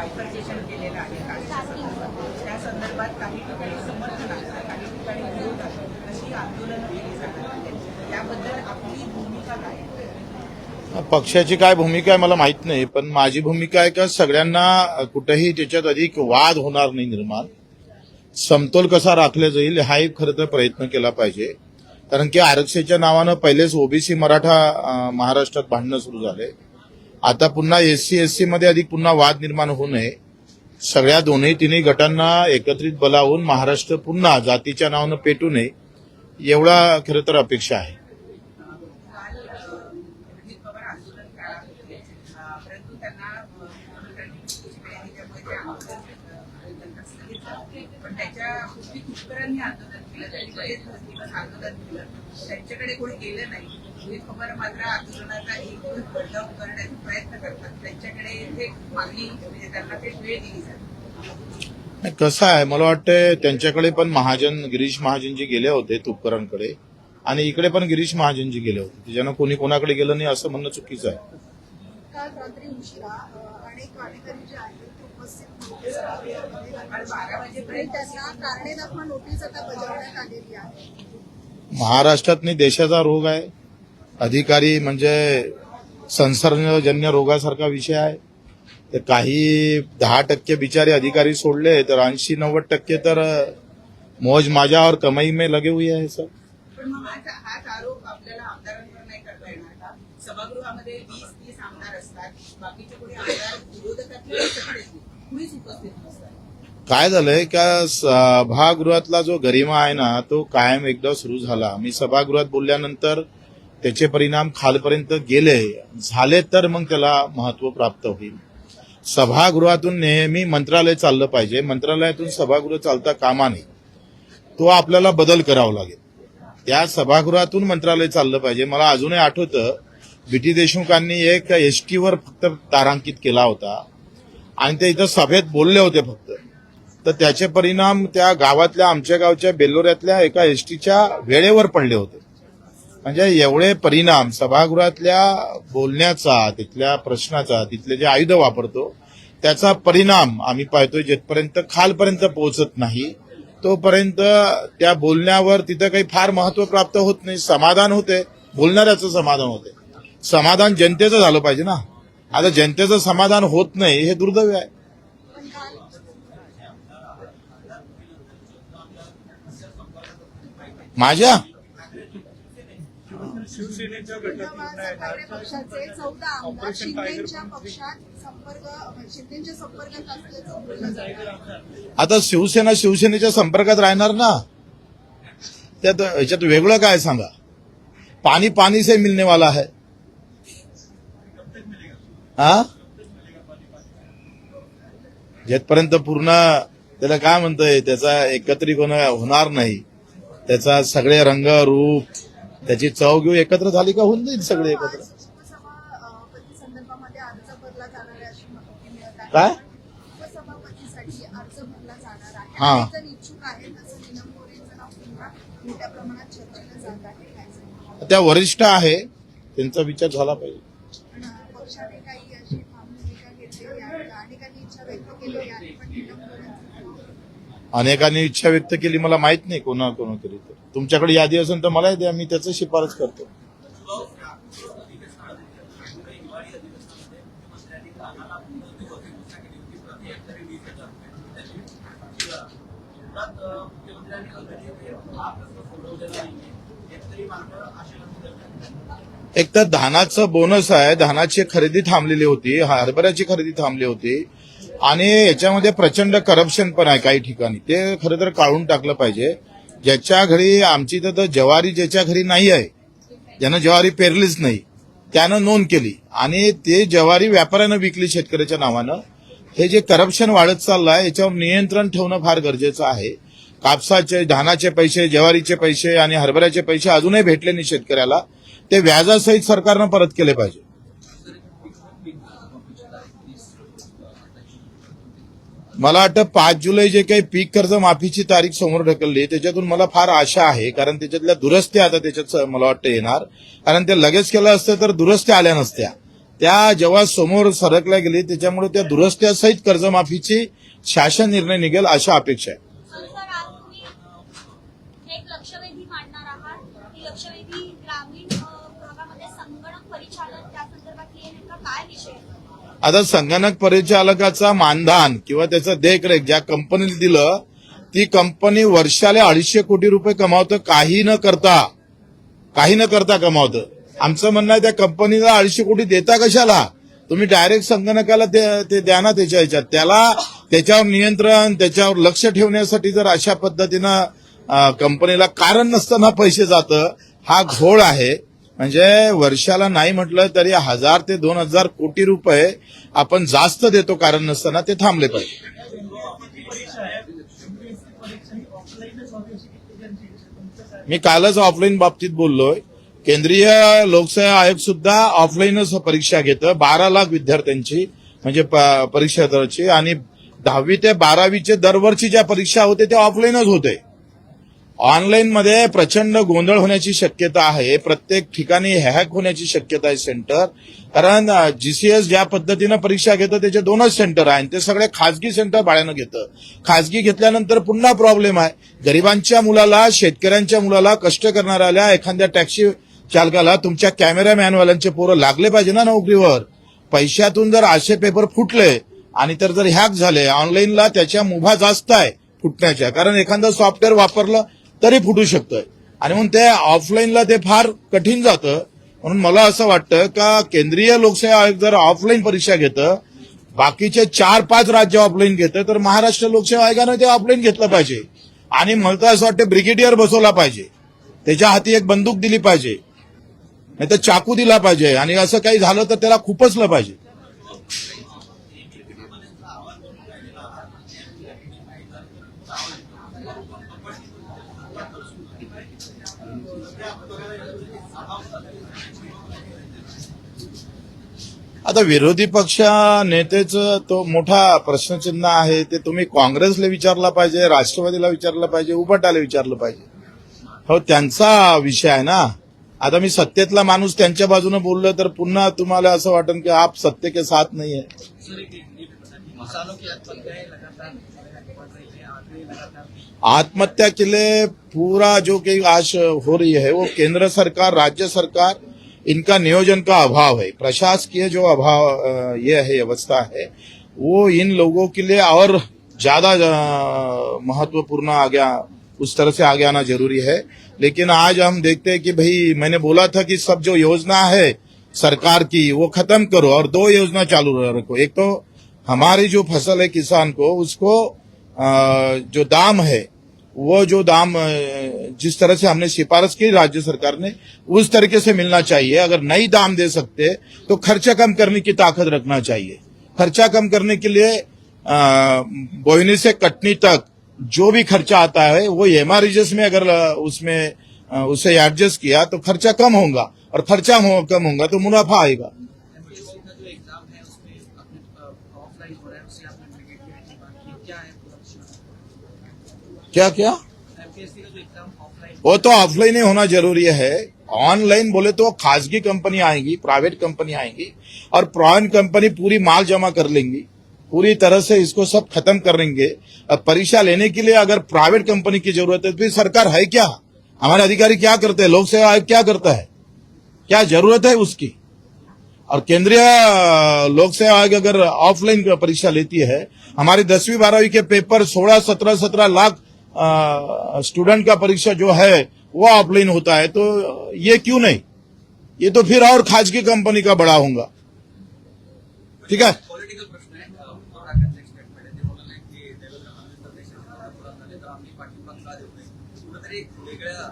Bifurcation केलेलं आहे कास्टच्या संदर्भात. त्या संदर्भात काही ठिकाणी समर्थन आहे, काही ठिकाणी विरोध आहे, अशी आंदोलनं केली जाणार आहेत. याबद्दल आपली भूमिका काय आहे? पक्षाची काय भूमिका आहे मला माहित नाही, पण माझी भूमिका आहे का सगळ्यांना कुठेही त्याच्यात अधिक वाद होणार नाही निर्माण, समतोल कसा राखला जाईल हा एक खरं तर प्रयत्न केला पाहिजे. कारण की आरक्षणाच्या नावानं पहिलेच ओबीसी मराठा महाराष्ट्रात भांडणं सुरू झाले. आता पुन्हा एससी एससी मध्ये अधिक पुन्हा वाद निर्माण होऊ नये, सगळ्या दोन्ही तिन्ही गटांना एकत्रित बोलावून महाराष्ट्र पुन्हा जातीच्या नावानं पेटू नये एवढा खरं तर अपेक्षा आहे. परंतु त्यांना पण त्याच्या पूर्वी तुपकरांनी आंदोलन केलं, त्यांनी बरेच दिवस आंदोलन केलं, त्यांच्याकडे कोणी गेलं नाही. ही खबर मात्र आंदोलनाचा एक बदलाव करण्याचा प्रयत्न करतात, त्यांच्याकडे ते मागणी म्हणजे त्यांना ते वेळ दिली जाते. कसं आहे मला वाटतं त्यांच्याकडे पण महाजन गिरीश महाजनजी गेले होते तुपकरांकडे, आणि इकडे पण गिरीश महाजनजी गेले होते. त्याच्यानं कोणी कोणाकडे गेलं नाही असं म्हणणं चुकीचं आहे. काल रात्री उशिरा अनेक वाडेकरी जे आहेत ते उपस्थित नव्हते सभागृहामध्ये. 12 वाजेपर्यंत त्यांना कारणे दाखवा नोटीस आता बजावण्यात आलेली आहे. महाराष्ट्रातनी देशाचा रोग आहे. अधिकारी म्हणजे संसर्गजन्य रोगासारखा विषय आहे. तर काही 10% बिचारे अधिकारी सोडले तर 80-90% तर मौज माझ्या और कमाई में लगे हुए आहे सर. पण मग हाच आरोप आपल्याला आमदारांवर नाही करता येणार का? सभागृहामध्ये 20-30 आमदार असतात, बाकीचे कोणी आमदार विरोधकातले कुणीच उपस्थित नसतात. काय झालंय का सभागृहातला जो गरिमा आहे ना तो कायम एकदा सुरू झाला. मी सभागृहात बोलल्यानंतर त्याचे परिणाम खालपर्यंत गेले झाले तर मग त्याला महत्व प्राप्त होईल. सभागृहातून नेहमी मंत्रालय चाललं पाहिजे, मंत्रालयातून सभागृह चालता कामा नये. तो आपल्याला बदल करावा लागेल. त्या सभागृहातून मंत्रालय चाललं पाहिजे. मला अजूनही आठवतं बीटी देशमुखांनी एक एसटीवर फक्त तारांकित केला होता आणि ते इथं सभेत बोलले होते फक्त, तर त्याचे परिणाम त्या गावातल्या आमच्या गावच्या बेल्लोऱ्यातल्या एका एसटीच्या वेळेवर पडले होते. म्हणजे एवढे परिणाम सभागृहातल्या बोलण्याचा, तिथल्या प्रश्नाचा, तिथले जे आयुध वापरतो त्याचा परिणाम आम्ही पाहतोय. जिथपर्यंत खालपर्यंत पोहोचत नाही तोपर्यंत त्या बोलण्यावर तिथं काही फार महत्व प्राप्त होत नाही. समाधान होते, बोलणाऱ्याचं समाधान होते. समाधान जनतेचं झालं पाहिजे ना. आता जनतेचं समाधान होत नाही हे दुर्दैव आहे. माझ्या शिवसेनेच्या पक्षाचे 14 आमदार शिंदेच्या संपर्कात असल्याचं बोललं जातं. आता शिवसेनेच्या संपर्कात राहणार ना. त्यात ह्याच्यात वेगळं काय सांगा. पाणी पाणी से मिलने वाला है. हा जेथपर्यंत पूर्ण त्याला काय म्हणतोय त्याचा एकत्रित होणार नाही, त्याचा सगळे रंग रूप त्याची चव घेऊ एकत्र झाली का होऊन जाईल सगळे एकत्र. उपसभापती संदर्भामध्ये अर्ज भरला जाणार आहे अशी माहिती मिळत आहे. काय उपसभापतीसाठी अर्ज भरला जाणार आहे. हा. अनेक जण इच्छुक आहेत, तसं नीलम गोऱ्हेंचं नाव पुन्हा मोठ्या प्रमाणात चर्चेला जात आहे. काय सांगणार? त्या वरिष्ठ आहे, त्यांचा विचार झाला पाहिजे. पण पक्षाने काही अशी भूमिका घेतलेली आहे, अनेकांनी इच्छा व्यक्त केलेली आहे, पण नीलम गोऱ्हेंचं अनेकांनी इच्छा व्यक्त केली, मला माहित नाही कोणा केली. तर तुमच्याकडे यादी असेल तर मला द्या, मी त्याचं शिफारस करतो. एक तर धानाचं बोनस आहे, धानाची खरेदी थांबलेली होती, हरभऱ्याची खरेदी थांबली होती, आणि याच्यामध्ये प्रचंड करप्शन पण आहे काही ठिकाणी. ते खरं तर काढून टाकलं पाहिजे. ज्याच्या घरी आमची तर ज्वारी ज्याच्या घरी नाही आहे, ज्यानं ज्वारी पेरलीच नाही त्यानं नोंद केली आणि ते ज्वारी व्यापाऱ्यानं विकली शेतकऱ्याच्या नावानं. हे जे करप्शन वाढत चाललं आहे याच्यावर नियंत्रण ठेवणं फार गरजेचं आहे. कापसाचे, धानाचे पैसे, ज्वारीचे पैसे आणि हरभऱ्याचे पैसे अजूनही भेटले नाही शेतकऱ्याला, ते व्याजासहित सरकारनं परत केले पाहिजे. मला वाटतं 5 जुलै जे काही पीक कर्ज माफीची तारीख समोर ढकलली त्याच्यातून मला फार आशा आहे. कारण त्याच्यातल्या दुरुस्त्या आता त्याच्यात मला वाटतं येणार. कारण ते लगेच केलं असतं तर दुरुस्त्या आल्या नसत्या. त्या जेव्हा समोर सरकल्या गेली त्याच्यामुळे त्या दुरस्त्यासहित कर्जमाफीची शासन निर्णय निघेल अशा अपेक्षा आहे. सर, आज तुम्ही एक लक्षवेधी मांडणार आहात. ही लक्षवेधी ग्रामीण भागामध्ये संगणक परिचालन त्या संदर्भातली आहे. नेमका काय विषय आहे? आता संगणक परिचालकाचा मानधन किंवा त्याचं देखरेख ज्या कंपनीला दिलं ती कंपनी वर्षाला 250 कोटी रुपये कमावतं, काही न करता कमावतं. आमचं म्हणणं आहे त्या कंपनीला 250 कोटी देता कशाला? तुम्ही डायरेक्ट संगणकाला ते द्या ना त्याच्या ह्याच्यात. त्याच्यावर नियंत्रण, त्याच्यावर लक्ष ठेवण्यासाठी जर अशा पद्धतीनं कंपनीला कारण नसताना पैसे जातं, हा घोळ आहे. म्हणजे वर्षाला नाही म्हटलं तरी 1000 ते 2000 कोटी रुपये आपण जास्त देतो कारण नसताना, ते थांबले पाहिजे. मी कालच ऑफलाईन बाबतीत बोललोय. केंद्रीय लोकसेवा आयोग सुद्धा ऑफलाईनच परीक्षा घेतं. 12 लाख विद्यार्थ्यांची म्हणजे परीक्षा दरची, आणि 10वी ते 12वीचे दरवर्षी ज्या परीक्षा होते त्या ऑफलाईनच होते. ऑनलाईन मध्ये प्रचंड गोंधळ होण्याची शक्यता आहे. प्रत्येक ठिकाणी हॅक होण्याची शक्यता आहे सेंटर. कारण जीसीएस ज्या पद्धतीनं परीक्षा घेतं त्याचे 2च सेंटर आहे, ते सगळे खासगी सेंटर भाड्यानं घेतं. खासगी घेतल्यानंतर पुन्हा प्रॉब्लेम आहे. गरिबांच्या मुलाला, शेतकऱ्यांच्या मुलाला, कष्ट करणाऱ्याला, एखाद्या टॅक्सी चालकाला तुमच्या कॅमेरामॅनवाल्यांचे पोरं लागले पाहिजे ना नोकरीवर. पैशातून जर असे पेपर फुटले आणि जर हॅक झाले ऑनलाईनला, त्याच्या मुभा जास्त आहे फुटण्याच्या. कारण एखादं सॉफ्टवेअर वापरलं तरी फुटू शकतंय, आणि म्हणून ते ऑफलाईनला ते फार कठीण जातं. म्हणून मला असं वाटतं का केंद्रीय लोकसेवा आयोग जर ऑफलाईन परीक्षा घेतं, बाकीचे 4-5 राज्य ऑफलाईन घेतं, तर महाराष्ट्र लोकसेवा आयोगानं ते ऑफलाईन घेतलं पाहिजे. आणि मला तर असं वाटतं ब्रिगेडियर बसवला पाहिजे, त्याच्या हाती एक बंदूक दिली पाहिजे, नाही तर चाकू दिला पाहिजे, आणि असं काही झालं तर त्याला खुपसलं पाहिजे. आता विरोधी पक्ष नेतेचं तो मोठा प्रश्नचिन्ह आहे. ते तुम्ही काँग्रेसला विचारला पाहिजे, राष्ट्रवादीला विचारलं पाहिजे, उभाटाला विचारलं पाहिजे. हो, त्यांचा विषय आहे ना. आता मी सत्तेतला माणूस त्यांच्या बाजूने बोललो तर पुन्हा तुम्हाला असं वाटेल की आप सत्ते के साथ नहीं है. आत्महत्या के लिए पूरा जो कि आज हो रही है वो केंद्र सरकार, राज्य सरकार, इनका नियोजन का अभाव है. प्रशासकीय जो अभाव ये है, अवस्था है, वो इन लोगों के लिए और ज्यादा महत्वपूर्ण उस तरह से आगे आना जरूरी है. लेकिन आज हम देखते हैं कि भाई मैंने बोला था कि सब जो योजना है सरकार की वो खत्म करो और 2 योजना चालू रखो. एक तो हमारी जो फसल है किसान को, उसको जो दाम है वो जो दाम जिस तरह से हमने सिफारिश की राज्य सरकार ने, उस तरीके से मिलना चाहिए. अगर नहीं दाम दे सकते तो खर्चा कम करने की ताकत रखना चाहिए. खर्चा कम करने के लिए बोईनी से कटनी तक जो भी खर्चा आता है वो एमआरएस में अगर उसमें उसे एडजस्ट किया तो खर्चा कम होगा, और खर्चा कम होगा तो मुनाफा आएगा. क्या वो तो ऑफलाइन ही होना जरूरी है. ऑनलाइन बोले तो खासगी कंपनी आएंगी, प्राइवेट कंपनी आएंगी, और प्राइवेट कंपनी पूरी माल जमा कर लेंगी, पूरी तरह से इसको सब खत्म कर देंगे. अब परीक्षा लेने के लिए अगर प्राइवेट कंपनी की जरूरत है तो फिर सरकार है क्या? हमारे अधिकारी क्या करते हैं? लोक सेवा आयोग क्या करता है? क्या जरूरत है उसकी? और केंद्रीय लोक सेवा आयोग अगर ऑफलाइन परीक्षा लेती है, हमारी 10वीं 12वीं के पेपर 16-17 लाख स्टूडेंट का परीक्षा जो है वो ऑफलाइन होता है, तो ये क्यों नहीं? ये तो फिर और खासगी कंपनी का बड़ा होगा. ठीक है. पॉलिटिकल प्रश्न आहे. ठाकरेंचं स्टेटमेंट आहे, ते म्हणाले की देवेंद्र फडणवीस देशाला पुढे झाले तर आम्ही पाठिंबा का देऊ नये. कुठेतरी एक वेगळ्या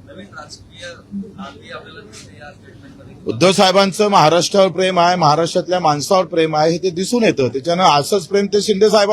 नवीन राजकीय आगळी आपल्याला दिसते या स्टेटमेंटमध्ये. उद्धव साहेबांचं महाराष्ट्रावर प्रेम आहे, महाराष्ट्रातल्या माणसावर प्रेम आहे, हे ते दिसून येतं. त्याच्यानं असंच प्रेम ते शिंदे साहेब